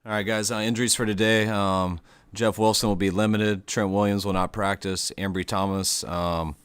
All right, guys. Injuries for today. Jeff Wilson will be limited. Trent Williams will not practice. Ambry Thomas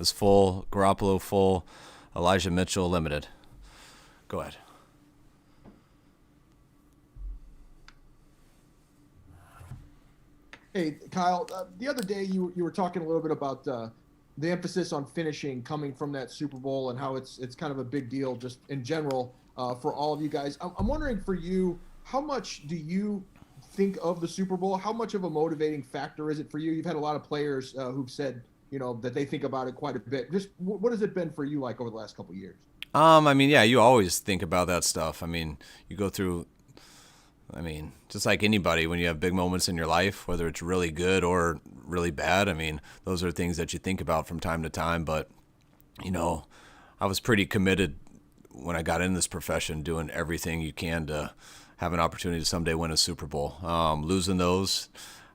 is full. Garoppolo full. Elijah Mitchell limited. Go ahead. Hey, Kyle, the other day you were talking a little bit about the emphasis on finishing coming from that Super Bowl and how it's kind of a big deal just in general for all of you guys. I'm wondering for you, how much do you think of the Super Bowl? How much of a motivating factor is it for you? You've had a lot of players who've said, that they think about it quite a bit. Just what has it been for you like over the last couple of years? Yeah, you always think about that stuff. You go through. Just like anybody, when you have big moments in your life, whether it's really good or really bad, those are things that you think about from time to time. But, I was pretty committed when I got in this profession, doing everything you can to have an opportunity to someday win a Super Bowl. Losing those,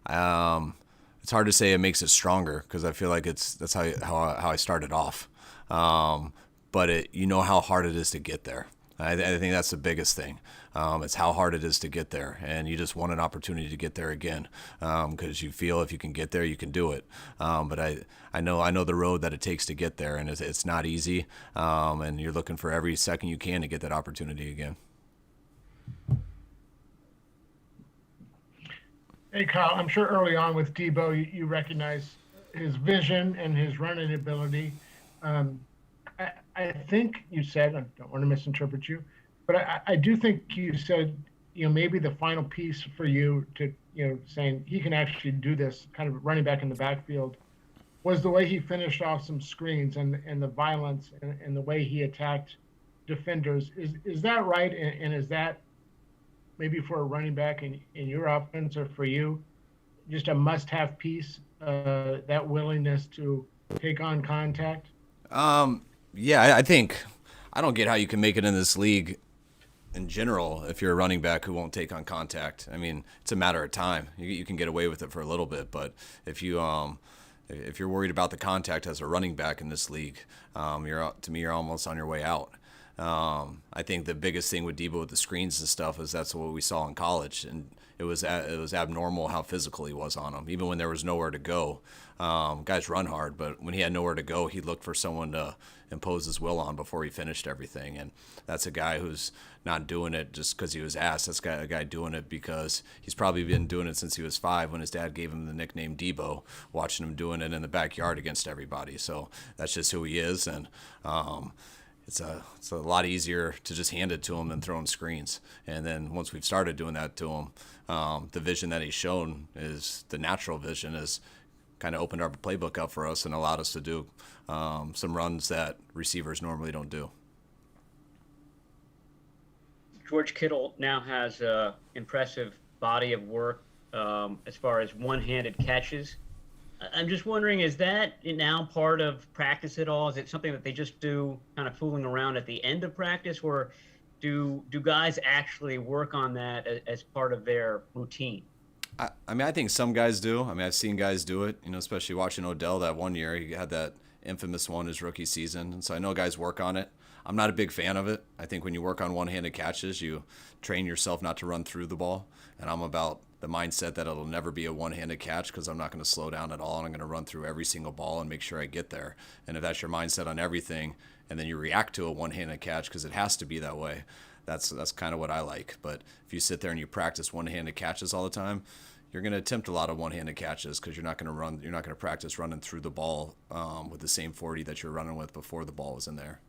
it's hard to say it makes it stronger because I feel like that's how I started off. But you know how hard it is to get there. I think that's the biggest thing. It's how hard it is to get there, and you just want an opportunity to get there again because you feel if you can get there, you can do it. But I know the road that it takes to get there, and it's not easy. And you're looking for every second you can to get that opportunity again. Hey, Kyle, I'm sure early on with Deebo, you recognize his vision and his running ability. I think you said, I don't want to misinterpret you, but I do think you said, maybe the final piece for you to, saying he can actually do this kind of running back in the backfield was the way he finished off some screens and the violence and the way he attacked defenders. Is that right? And is that maybe for a running back in your offense or for you, just a must-have piece, that willingness to take on contact? Yeah, I think I don't get how you can make it in this league in general if you're a running back who won't take on contact. It's a matter of time. You can get away with it for a little bit, but if you're worried about the contact as a running back in this league, you're almost on your way out. I think the biggest thing with Deebo with the screens and stuff is that's what we saw in college, and it was abnormal how physical he was on them, even when there was nowhere to go. Guys run hard, but when he had nowhere to go, he looked for someone to impose his will on before he finished everything. And that's a guy who's not doing it just because he was asked. That's a guy doing it because he's probably been doing it since he was 5 when his dad gave him the nickname Deebo, watching him doing it in the backyard against everybody. So that's just who he is, and it's a lot easier to just hand it to him than throwing screens. And then once we've started doing that to him, the vision that he's shown is the natural vision is kind of opened our playbook up for us and allowed us to do some runs that receivers normally don't do. George Kittle now has an impressive body of work as far as one-handed catches. I'm just wondering, is that now part of practice at all? Is it something that they just do kind of fooling around at the end of practice, or do guys actually work on that as part of their routine? I think some guys do. I've seen guys do it, especially watching Odell that one year. He had that infamous one his rookie season. And so I know guys work on it. I'm not a big fan of it. I think when you work on one-handed catches, you train yourself not to run through the ball. And I'm about the mindset that it'll never be a one-handed catch because I'm not going to slow down at all, and I'm going to run through every single ball and make sure I get there. And if that's your mindset on everything, and then you react to a one-handed catch because it has to be that way, that's kind of what I like. But if you sit there and you practice one-handed catches all the time, you're going to attempt a lot of one-handed catches because you're not going to practice running through the ball with the same 40 that you're running with before the ball was in there.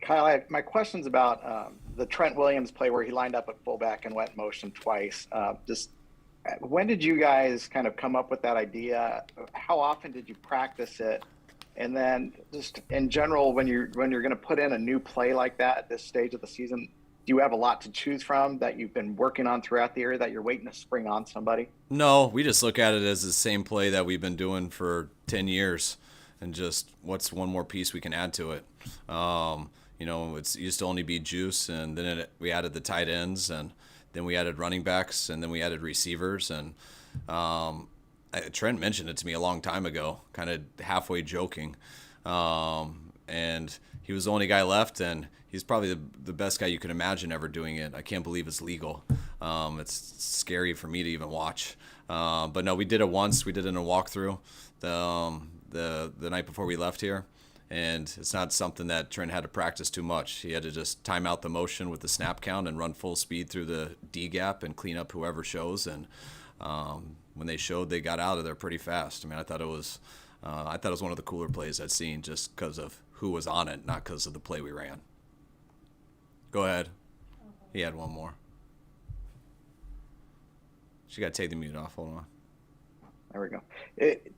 Kyle, my question's about the Trent Williams play where he lined up at fullback and went motion twice. When did you guys kind of come up with that idea? How often did you practice it? And then just in general, when you're going to put in a new play like that at this stage of the season, do you have a lot to choose from that you've been working on throughout the year that you're waiting to spring on somebody? No, we just look at it as the same play that we've been doing for 10 years and just what's one more piece we can add to it. It used to only be juice, and then we added the tight ends, and then we added running backs, and then we added receivers. And Trent mentioned it to me a long time ago, kind of halfway joking. and he was the only guy left, and he's probably the best guy you could imagine ever doing it. I can't believe it's legal. It's scary for me to even watch. But no, we did it once. We did it in a walkthrough the night before we left here. And it's not something that Trent had to practice too much. He had to just time out the motion with the snap count and run full speed through the D gap and clean up whoever shows. And when they showed, they got out of there pretty fast. I mean, I thought it was one of the cooler plays I'd seen just because of who was on it, not because of the play we ran. Go ahead. He had one more. She got to take the mute off. Hold on. There we go.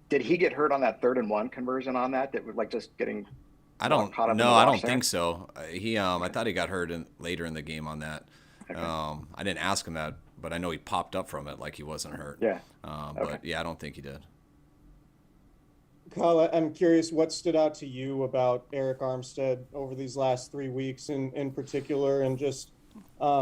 Did he get hurt on that 3rd and 1 conversion on that? That was like just getting. I don't. Caught up No, in the I don't wash there? think so. I thought he got hurt later in the game on that. Okay. I didn't ask him that, but I know he popped up from it like he wasn't hurt. Yeah. But Okay. yeah, I don't think he did. Kyle, I'm curious what stood out to you about Eric Armstead over these last 3 weeks in particular, and just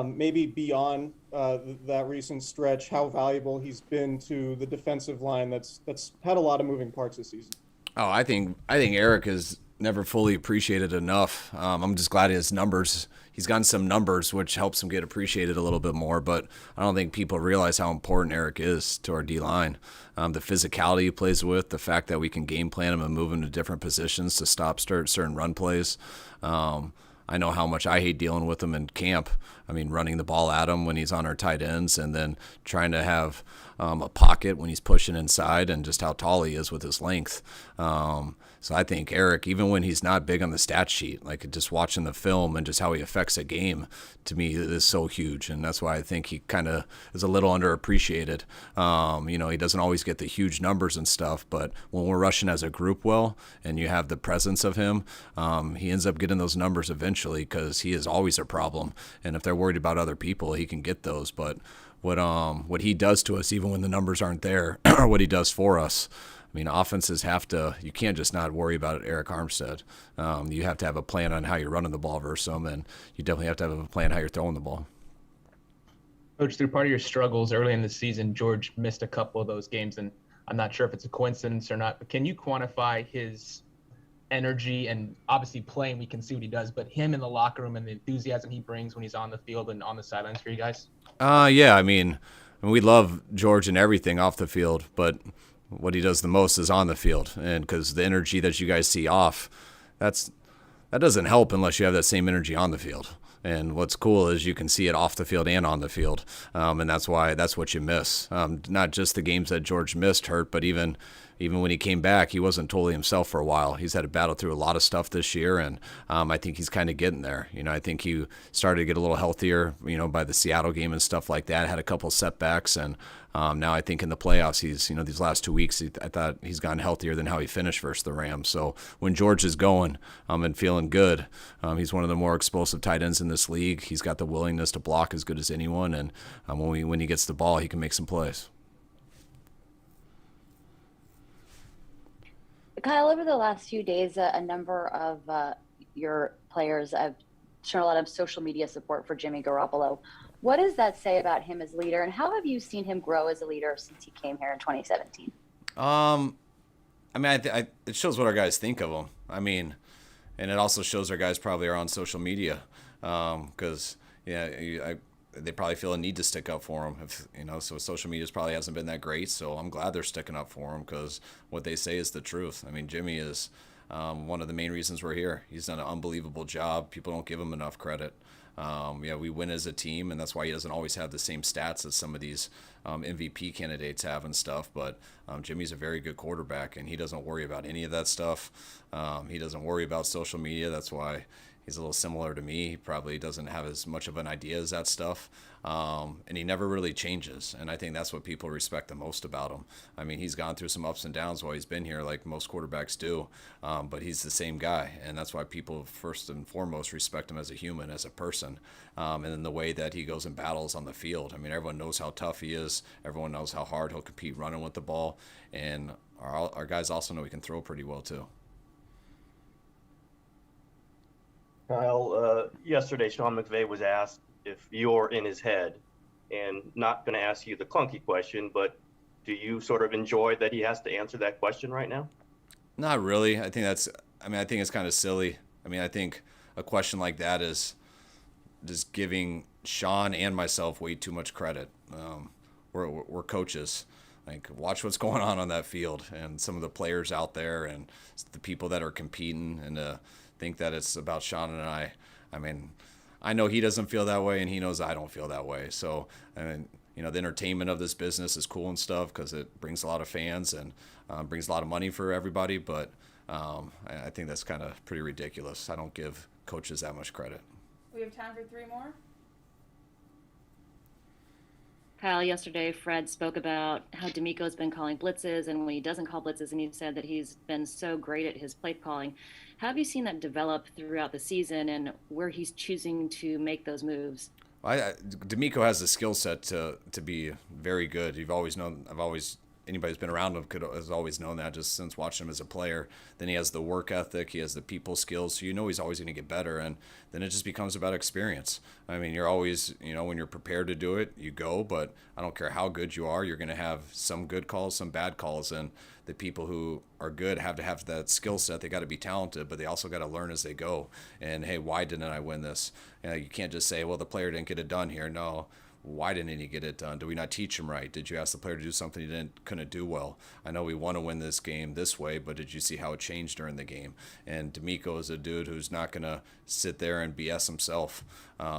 maybe beyond that recent stretch, how valuable he's been to the defensive line that's had a lot of moving parts this season. Oh, I think Eric is never fully appreciated enough. I'm just glad his numbers. He's gotten some numbers, which helps him get appreciated a little bit more. But I don't think people realize how important Eric is to our D line. The physicality he plays with, the fact that we can game plan him and move him to different positions to stop certain run plays. I know how much I hate dealing with him in camp. I mean, running the ball at him when he's on our tight ends, and then trying to have a pocket when he's pushing inside, and just how tall he is with his length. So I think Eric, even when he's not big on the stat sheet, like just watching the film and just how he affects a game, to me is so huge. And that's why I think he kind of is a little underappreciated. He doesn't always get the huge numbers and stuff, but when we're rushing as a group well, and you have the presence of him, he ends up getting those numbers eventually, because he is always a problem. And if they're worried about other people, he can get those. But what he does to us, even when the numbers aren't there, or what he does for us, I mean, offenses you can't just not worry about Eric Armstead. You have to have a plan on how you're running the ball versus him, and you definitely have to have a plan how you're throwing the ball. Coach, through part of your struggles early in the season, George missed a couple of those games, and I'm not sure if it's a coincidence or not, but can you quantify his energy? And obviously playing, we can see what he does, but him in the locker room and the enthusiasm he brings when he's on the field and on the sidelines for you guys? Yeah, I mean, we love George and everything off the field, but what he does the most is on the field. And because the energy that you guys see off, that doesn't help unless you have that same energy on the field. And what's cool is you can see it off the field and on the field. And that's what you miss. Not just the games that George missed hurt, but even when he came back, he wasn't totally himself for a while. He's had to battle through a lot of stuff this year, and I think he's kind of getting there. I think he started to get a little healthier, by the Seattle game and stuff like that. Had a couple setbacks, and now I think in the playoffs, he's, these last 2 weeks, I thought he's gotten healthier than how he finished versus the Rams. So when George is going and feeling good, he's one of the more explosive tight ends in this league. He's got the willingness to block as good as anyone, and when he gets the ball, he can make some plays. Kyle, over the last few days, a number of your players have shown a lot of social media support for Jimmy Garoppolo. What does that say about him as leader, and how have you seen him grow as a leader since he came here in 2017? It shows what our guys think of him. And it also shows our guys probably are on social media, because they probably feel a need to stick up for him. So social media probably hasn't been that great. So I'm glad they're sticking up for him, because what they say is the truth. Jimmy is one of the main reasons we're here. He's done an unbelievable job. People don't give him enough credit. We win as a team, and that's why he doesn't always have the same stats as some of these MVP candidates have and stuff. But Jimmy's a very good quarterback, and he doesn't worry about any of that stuff. He doesn't worry about social media. That's why he's a little similar to me. He probably doesn't have as much of an idea as that stuff. And he never really changes. And I think that's what people respect the most about him. He's gone through some ups and downs while he's been here, like most quarterbacks do. But he's the same guy. And that's why people first and foremost respect him as a human, as a person. And then the way that he goes and battles on the field. Everyone knows how tough he is. Everyone knows how hard he'll compete running with the ball. And our guys also know he can throw pretty well too. Kyle, yesterday Sean McVay was asked if you're in his head, and not going to ask you the clunky question, but do you sort of enjoy that he has to answer that question right now? Not really. I think I mean, I think it's kind of silly. I mean, I think a question like that is just giving Sean and myself way too much credit. We're coaches. Like, watch what's going on that field and some of the players out there and the people that are competing, and to think that it's about Sean and I. I mean, I know he doesn't feel that way, and he knows I don't feel that way. So, I mean, you know, the entertainment of this business is cool and stuff because it brings a lot of fans and brings a lot of money for everybody. But I think that's kind of pretty ridiculous. I don't give coaches that much credit. We have time for 3 more. Kyle, yesterday Fred spoke about how DeMeco's been calling blitzes, and when he doesn't call blitzes, and he said that he's been so great at his play calling. How have you seen that develop throughout the season, and where he's choosing to make those moves? DeMeco has the skill set to be very good. You've always known. Anybody who's been around him has always known that just since watching him as a player. Then he has the work ethic, he has the people skills, so you know he's always going to get better. And then it just becomes about experience. I mean, you're always, you know, when you're prepared to do it, you go. But I don't care how good you are, you're going to have some good calls, some bad calls, and the people who are good have to have that skill set. They got to be talented, but they also got to learn as they go. And hey, why didn't I win this? You can't just say, well, the player didn't get it done here. No. Why didn't he get it done? Did we not teach him right? Did you ask the player to do something he couldn't do well? I know we want to win this game this way, but did you see how it changed during the game? And DeMeco is a dude who's not going to sit there and BS himself.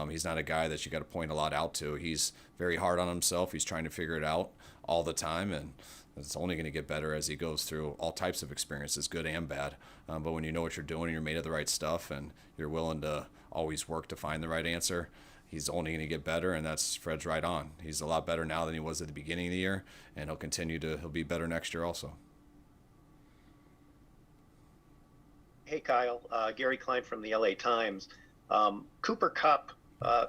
He's not a guy that you got to point a lot out to. He's very hard on himself. He's trying to figure it out all the time, and it's only going to get better as he goes through all types of experiences, good and bad. But when you know what you're doing and you're made of the right stuff and you're willing to always work to find the right answer, he's only going to get better, and that's Fred's right on. He's a lot better now than he was at the beginning of the year, and he'll be better next year also. Hey, Kyle. Gary Klein from the LA Times. Cooper Kupp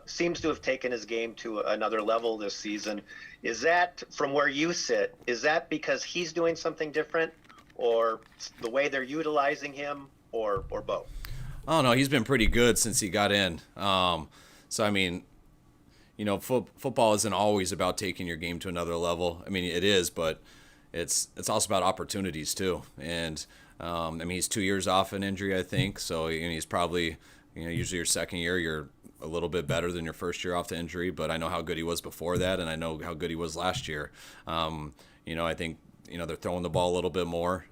seems to have taken his game to another level this season. Is that, from where you sit, is that because he's doing something different, or the way they're utilizing him, or both? Oh, no, he's been pretty good since he got in. So, I mean, you know, football isn't always about taking your game to another level. I mean, it is, but it's also about opportunities too. And, I mean, he's 2 years off an injury, I think. So, he's probably, usually your second year, you're a little bit better than your first year off the injury. But I know how good he was before that, and I know how good he was last year. I think, they're throwing the ball a little bit more.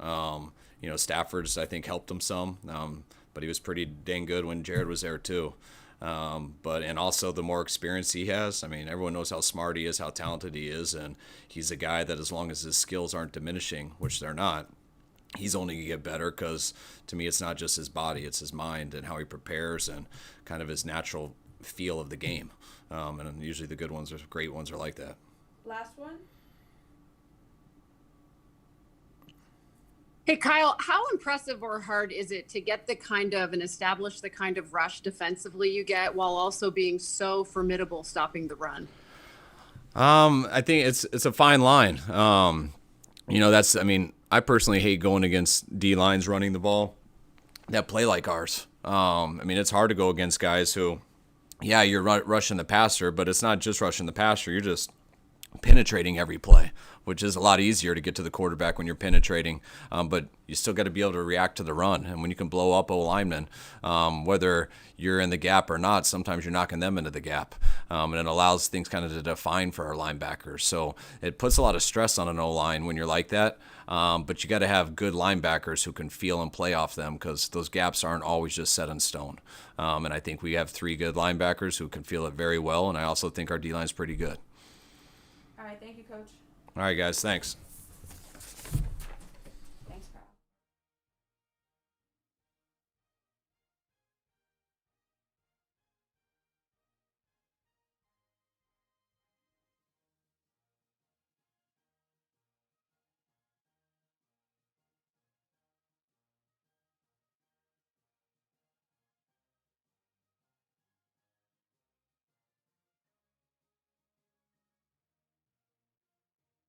Stafford's, I think, helped him some. But he was pretty dang good when Jared was there too. And also the more experience he has, I mean, everyone knows how smart he is, how talented he is, and he's a guy that as long as his skills aren't diminishing, which they're not, he's only going to get better because to me it's not just his body, it's his mind and how he prepares and kind of his natural feel of the game. And usually the good ones, or great ones, are like that. Last one. Hey, Kyle, how impressive or hard is it to get the kind of and establish the kind of rush defensively you get while also being so formidable stopping the run? I think it's a fine line. I personally hate going against D lines running the ball that play like ours. It's hard to go against guys who, yeah, you're rushing the passer, but it's not just rushing the passer. You're just penetrating every play, which is a lot easier to get to the quarterback when you're penetrating. But you still got to be able to react to the run. And when you can blow up O-linemen, whether you're in the gap or not, sometimes you're knocking them into the gap. And it allows things kind of to define for our linebackers. So it puts a lot of stress on an O-line when you're like that. But you got to have good linebackers who can feel and play off them because those gaps aren't always just set in stone. And I think we have 3 good linebackers who can feel it very well. And I also think our D-line is pretty good. All right, thank you, Coach. All right, guys, thanks.